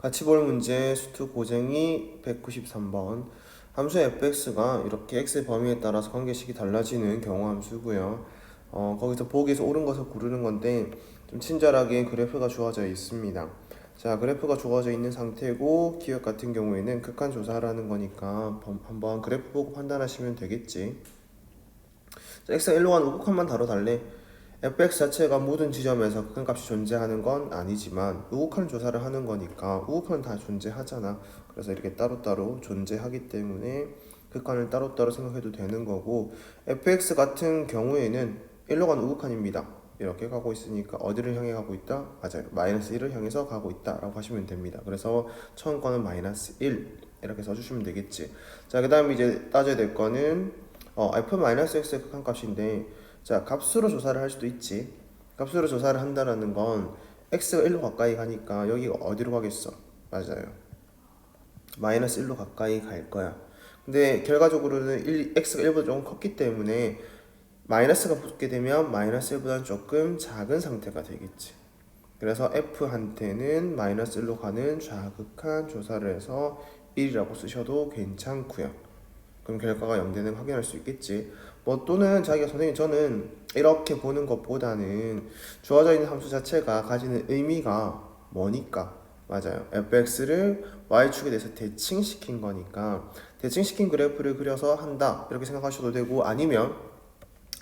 같이 볼 문제 수투 고쟁이 193번. 함수 fx가 이렇게 x의 범위에 따라서 관계식이 달라지는 경우 함수고요. 거기서 보기에서 옳은 것을 고르는 건데 좀 친절하게 그래프가 주어져 있습니다. 자, 그래프가 주어져 있는 상태고 기억 같은 경우에는 극한 조사라는 거니까 한번 그래프 보고 판단하시면 되겠지. 자, x가 1로 가는 우극한만 다뤄달래. fx 자체가 모든 지점에서 극한값이 존재하는 건 아니지만 우극한 조사를 하는 거니까 우극한은 다 존재하잖아. 그래서 이렇게 따로따로 존재하기 때문에 극한을 따로따로 생각해도 되는 거고, fx 같은 경우에는 1로 가는 우극한입니다. 이렇게 가고 있으니까 어디를 향해 가고 있다? 맞아요. 마이너스 1을 향해서 가고 있다 라고 하시면 됩니다. 그래서 처음 거는 마이너스 1 이렇게 써주시면 되겠지. 자, 그 다음에 이제 따져야 될 거는 f-x의 극한값인데, 자, 값수로 조사를 할 수도 있지. 값수로 조사를 한다는 건 x가 1로 가까이 가니까 여기가 어디로 가겠어? 맞아요. 마이너스 1로 가까이 갈 거야. 근데 결과적으로는 x가 1보다 조금 컸기 때문에 마이너스가 붙게 되면 마이너스 1보다는 조금 작은 상태가 되겠지. 그래서 f한테는 마이너스 1로 가는 좌극한 조사를 해서 1이라고 쓰셔도 괜찮고요. 그럼 결과가 0되는 확인할 수 있겠지. 뭐 또는 자기가 선생님 저는 이렇게 보는 것보다는 주어져 있는 함수 자체가 가지는 의미가 뭐니까, 맞아요. fx를 y축에 대해서 대칭시킨 거니까 대칭시킨 그래프를 그려서 한다 이렇게 생각하셔도 되고, 아니면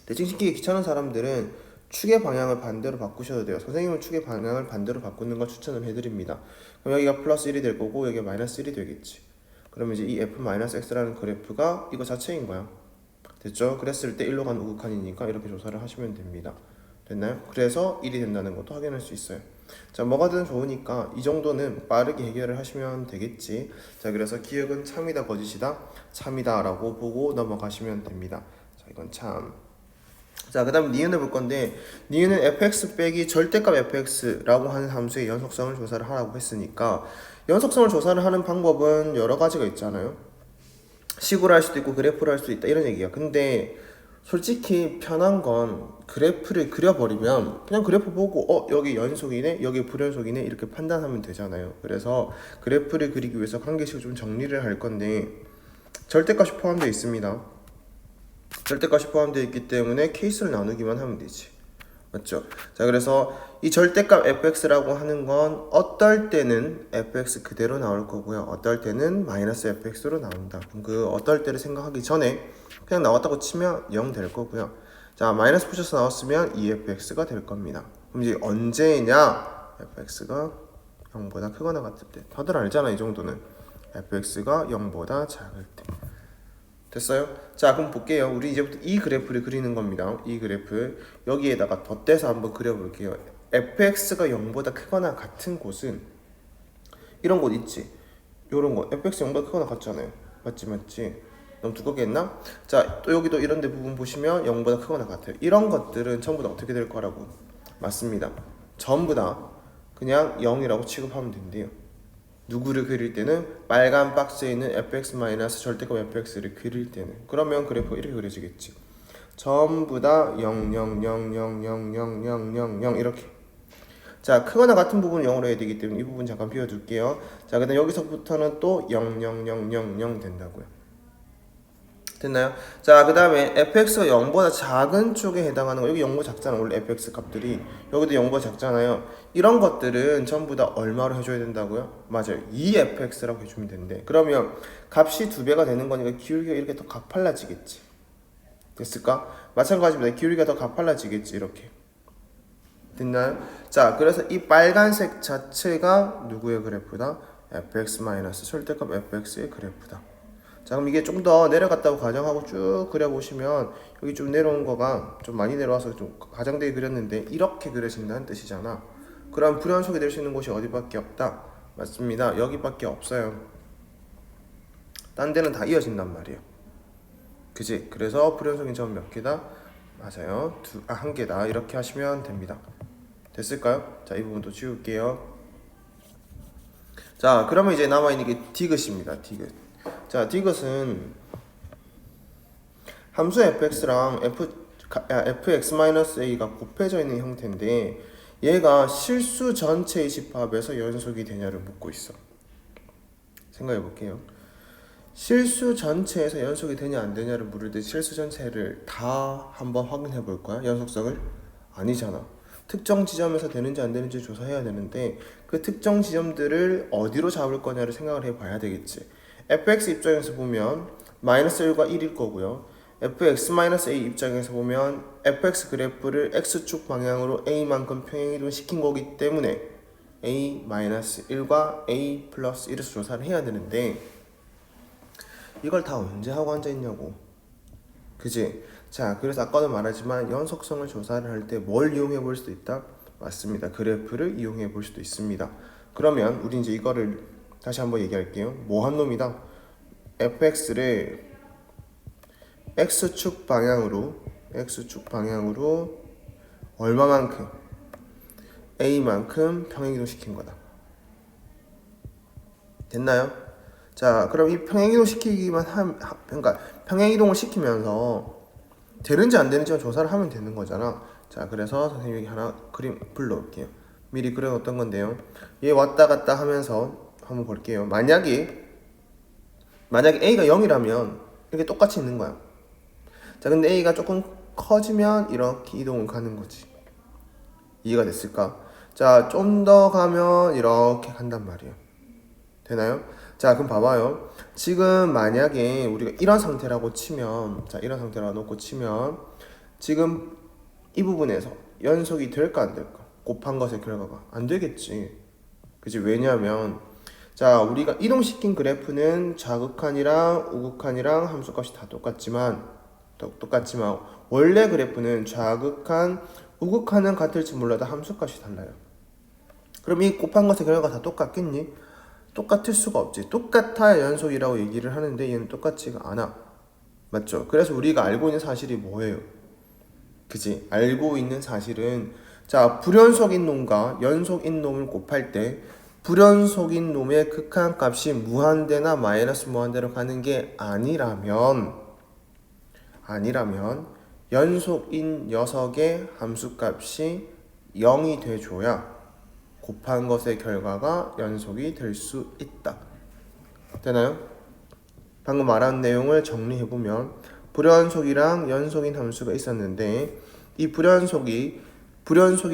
대칭시키기 귀찮은 사람들은 축의 방향을 반대로 바꾸셔도 돼요. 선생님은 축의 방향을 반대로 바꾸는 걸 추천을 해드립니다. 그럼 여기가 플러스 1이 될 거고 여기가 마이너스 1이 되겠지. 그러면 이제 이 f-x라는 그래프가 이거 자체인 거야. 됐죠? 그랬을 때 1로 가는 우극한이니까 이렇게 조사를 하시면 됩니다. 됐나요? 그래서 1이 된다는 것도 확인할 수 있어요. 자, 뭐가 든 좋으니까 이 정도는 빠르게 해결을 하시면 되겠지. 자, 그래서 기억은 참이다 거짓이다? 참이다 라고 보고 넘어가시면 됩니다. 자, 이건 참. 자, 그 다음 니은을 볼 건데, 니은은 fx 빼기 절대값 fx라고 하는 함수의 연속성을 조사를 하라고 했으니까, 연속성을 조사를 하는 방법은 여러 가지가 있잖아요. 식으로 할 수도 있고 그래프로 할 수도 있다 이런 얘기야. 근데 솔직히 편한 건 그래프를 그려버리면 그냥 그래프 보고 여기 연속이네 여기 불연속이네 이렇게 판단하면 되잖아요. 그래서 그래프를 그리기 위해서 관계식을 좀 정리를 할 건데, 절대값이 포함되어 있습니다. 절대값이 포함되어 있기 때문에 케이스를 나누기만 하면 되지. 맞죠? 자, 그래서 이 절대값 fx라고 하는 건 어떨 때는 fx 그대로 나올 거고요. 어떨 때는 마이너스 fx로 나온다. 그럼 그 어떨 때를 생각하기 전에 그냥 나왔다고 치면 0 될 거고요. 자, 마이너스 붙여서 나왔으면 2fx가 될 겁니다. 그럼 이제 언제냐? fx가 0보다 크거나 같을 때. 다들 알잖아, 이 정도는. fx가 0보다 작을 때. 됐어요? 자, 그럼 볼게요. 우리 이제부터 이 그래프를 그리는 겁니다. 이 그래프 여기에다가 덧대서 한번 그려볼게요. fx가 0보다 크거나 같은 곳은 이런 곳 있지. 요런 곳 fx 0보다 크거나 같잖아요. 맞지? 너무 두껍게 했나? 자, 또 여기도 이런 데 부분 보시면 0보다 크거나 같아요. 이런 것들은 전부 다 어떻게 될 거라고? 맞습니다. 전부 다 그냥 0이라고 취급하면 된대요. 누구를 그릴 때는 빨간 박스에 있는 fx 마이너스 절대값 fx를 그릴 때는. 그러면 그래프가 이렇게 그려지겠지. 전부 다 0, 0, 0, 0, 0, 0, 0, 0, 0 이렇게. 자, 크거나 같은 부분을 0으로 해야 되기 때문에 이 부분 잠깐 비워둘게요. 자, 그다음 여기서부터는 또 0, 0, 0, 0, 0 된다고요. 됐나요? 자, 그 다음에 fx가 0보다 작은 쪽에 해당하는 거, 여기 0보다 작잖아. 원래 fx 값들이 여기도 0보다 작잖아요. 이런 것들은 전부 다 얼마로 해줘야 된다고요? 맞아요, 2fx라고 해주면 되는데, 그러면 값이 2배가 되는 거니까 기울기가 이렇게 더 가팔라지겠지. 됐을까? 마찬가지입니다. 기울기가 더 가팔라지겠지. 이렇게 됐나요? 자, 그래서 이 빨간색 자체가 누구의 그래프다? fx 마이너스 절대값 fx의 그래프다. 자, 그럼 이게 좀 더 내려갔다고 가정하고 쭉 그려보시면 여기 좀 내려온 거가 좀 많이 내려와서 좀 가장되게 그렸는데 이렇게 그려진다는 뜻이잖아. 그럼 불연속이 될 수 있는 곳이 어디밖에 없다? 맞습니다. 여기밖에 없어요. 딴 데는 다 이어진단 말이에요. 그지? 그래서 불연속인 점은 몇 개다? 맞아요. 한 개다. 이렇게 하시면 됩니다. 됐을까요? 자, 이 부분도 지울게요. 자, 그러면 이제 남아있는 게 디귿입니다. 디귿. 자, 디귿은 함수 fx랑 fx-a가 곱해져 있는 형태인데, 얘가 실수 전체의 집합에서 연속이 되냐를 묻고 있어. 생각해 볼게요. 실수 전체에서 연속이 되냐 안 되냐를 물을 때 실수 전체를 다 한번 확인해 볼 거야? 연속성을? 아니잖아. 특정 지점에서 되는지 안 되는지 조사해야 되는데 그 특정 지점들을 어디로 잡을 거냐를 생각을 해봐야 되겠지. fx 입장에서 보면 마이너스 1과 1일 거고요. fx-a 입장에서 보면 fx 그래프를 x축 방향으로 a만큼 평행이동 시킨 거기 때문에 a-1과 a 플러스 1에서 조사를 해야 되는데 이걸 다 언제 하고 앉아있냐고. 그지? 자, 그래서 아까도 말하지만 연속성을 조사를 할 때 뭘 이용해 볼 수도 있다? 맞습니다. 그래프를 이용해 볼 수도 있습니다. 그러면 우리 이제 이거를 다시 한번 얘기할게요. 뭐 한 놈이다? fx를 x축 방향으로 얼마만큼? a만큼 평행이동 시킨 거다. 됐나요? 자, 그럼 이 평행이동 시키기만 그러니까 평행이동을 시키면서 되는지 안 되는지만 조사를 하면 되는 거잖아. 자, 그래서 선생님이 하나 그림 불러올게요. 미리 그려놓던 건데요. 얘 왔다 갔다 하면서 한번 볼게요. 만약에 a가 0이라면 이렇게 똑같이 있는 거야. 자, 근데 a가 조금 커지면 이렇게 이동을 가는 거지. 이해가 됐을까? 자, 좀 더 가면 이렇게 간단 말이에요. 되나요? 자, 그럼 봐봐요. 지금 만약에 우리가 이런 상태라고 치면, 자, 이런 상태라고 놓고 치면 지금 이 부분에서 연속이 될까 안 될까? 곱한 것의 결과가 안 되겠지. 그치? 왜냐하면 자, 우리가 이동시킨 그래프는 좌극한이랑 우극한이랑 함수값이 다 똑같지만 원래 그래프는 좌극한, 우극한은 같을지 몰라도 함수값이 달라요. 그럼 이 곱한 것의 결과가 다 똑같겠니? 똑같을 수가 없지. 똑같아야 연속이라고 얘기를 하는데 얘는 똑같지가 않아. 맞죠? 그래서 우리가 알고 있는 사실이 뭐예요? 그지? 알고 있는 사실은 자, 불연속인 놈과 연속인 놈을 곱할 때 불연속인 놈의 극한값이 무한대나 마이너스 무한대로 가는 게 아니라면 연속인 녀석의 함수값이 0이 돼줘야 곱한 것의 결과가 연속이 될 수 있다. 되나요? 방금 말한 내용을 정리해보면 불연속이랑 연속인 함수가 있었는데 이 불연속이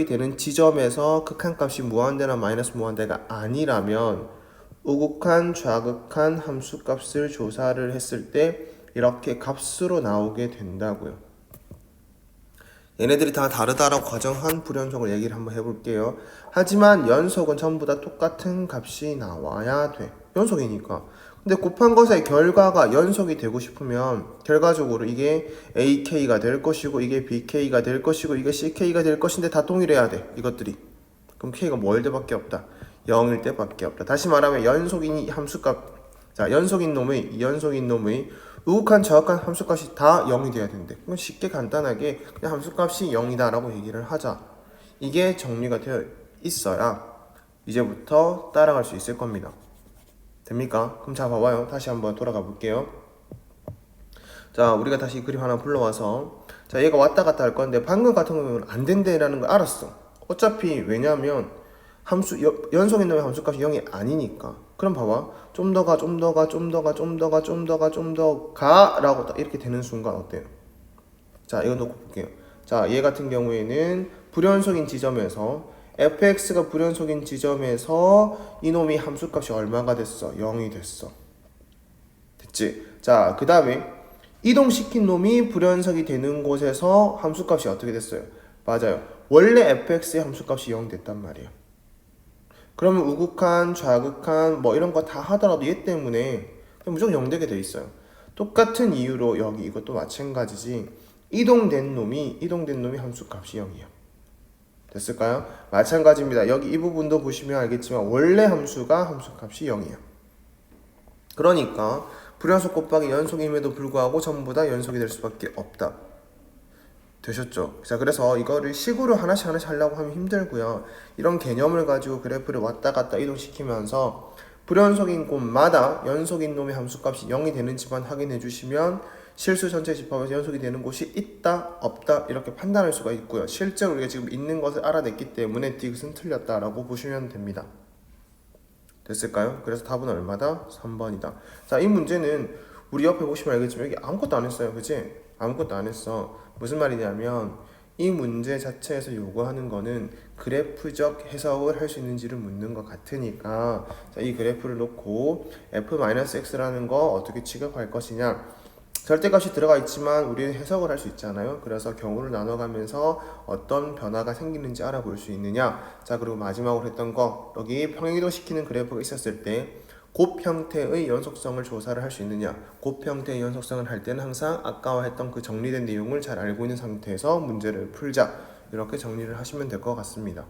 되는 지점에서 극한값이 무한대나 마이너스 무한대가 아니라면 우극한, 좌극한 함수값을 조사를 했을 때 이렇게 값으로 나오게 된다고요. 얘네들이 다 다르다라고 가정한 불연속을 얘기를 한번 해볼게요. 하지만 연속은 전부 다 똑같은 값이 나와야 돼. 연속이니까. 근데 곱한 것의 결과가 연속이 되고 싶으면 결과적으로 이게 AK가 될 것이고 이게 BK가 될 것이고 이게 CK가 될 것인데 다 동일해야 돼. 이것들이. 그럼 K가 뭐일 때밖에 없다? 0일 때밖에 없다. 다시 말하면 연속인 함수값, 자, 연속인 놈의 우극한, 좌극한 함수값이 다 0이 돼야 된대. 그럼 쉽게 간단하게 그냥 함수값이 0이다 라고 얘기를 하자. 이게 정리가 되어 있어야 이제부터 따라갈 수 있을 겁니다. 됩니까? 그럼 자, 봐봐요. 다시 한번 돌아가 볼게요. 자, 우리가 다시 그림 하나 불러와서 자, 얘가 왔다 갔다 할 건데 방금 같은 경우는 안 된대라는 걸 알았어. 어차피 왜냐면 연속인 놈의 함수값이 0이 아니니까. 그럼 봐봐. 좀 더 가 라고 딱 이렇게 되는 순간 어때요? 자, 이거 놓고 볼게요. 자, 얘 같은 경우에는 불연속인 지점에서 fx가 불연속인 지점에서 이놈이 함수값이 얼마가 됐어? 0이 됐어. 됐지? 자, 그 다음에 이동시킨 놈이 불연속이 되는 곳에서 함수값이 어떻게 됐어요? 맞아요. 원래 fx의 함수값이 0 됐단 말이에요. 그러면 우극한, 좌극한 뭐 이런 거 다 하더라도 얘 때문에 무조건 0 되게 돼 있어요. 똑같은 이유로 여기 이것도 마찬가지지. 이동된 놈이 함수값이 0이에요. 됐을까요? 마찬가지입니다. 여기 이 부분도 보시면 알겠지만 원래 함수값이 0이에요. 그러니까 불연속 곱하기 연속임에도 불구하고 전부 다 연속이 될 수밖에 없다. 되셨죠? 자, 그래서 이거를 식으로 하나씩 하려고 하면 힘들고요. 이런 개념을 가지고 그래프를 왔다 갔다 이동시키면서 불연속인 곳마다 연속인 놈의 함수값이 0이 되는지만 확인해 주시면 실수 전체 집합에서 연속이 되는 곳이 있다, 없다 이렇게 판단할 수가 있고요. 실제로 우리가 지금 있는 것을 알아냈기 때문에 디귿은 틀렸다라고 보시면 됩니다. 됐을까요? 그래서 답은 얼마다? 3번이다. 자, 이 문제는 우리 옆에 보시면 알겠지만 여기 아무것도 안 했어요. 그치? 아무것도 안 했어. 무슨 말이냐면 이 문제 자체에서 요구하는 거는 그래프적 해석을 할 수 있는지를 묻는 것 같으니까, 자, 이 그래프를 놓고 f-x라는 거 어떻게 취급할 것이냐, 절대값이 들어가 있지만 우리는 해석을 할 수 있잖아요. 그래서 경우를 나눠가면서 어떤 변화가 생기는지 알아볼 수 있느냐. 자, 그리고 마지막으로 했던 거, 여기 평행이동시키는 그래프가 있었을 때 곱 형태의 연속성을 조사를 할 수 있느냐. 곱 형태의 연속성을 할 때는 항상 아까와 했던 그 정리된 내용을 잘 알고 있는 상태에서 문제를 풀자, 이렇게 정리를 하시면 될 것 같습니다.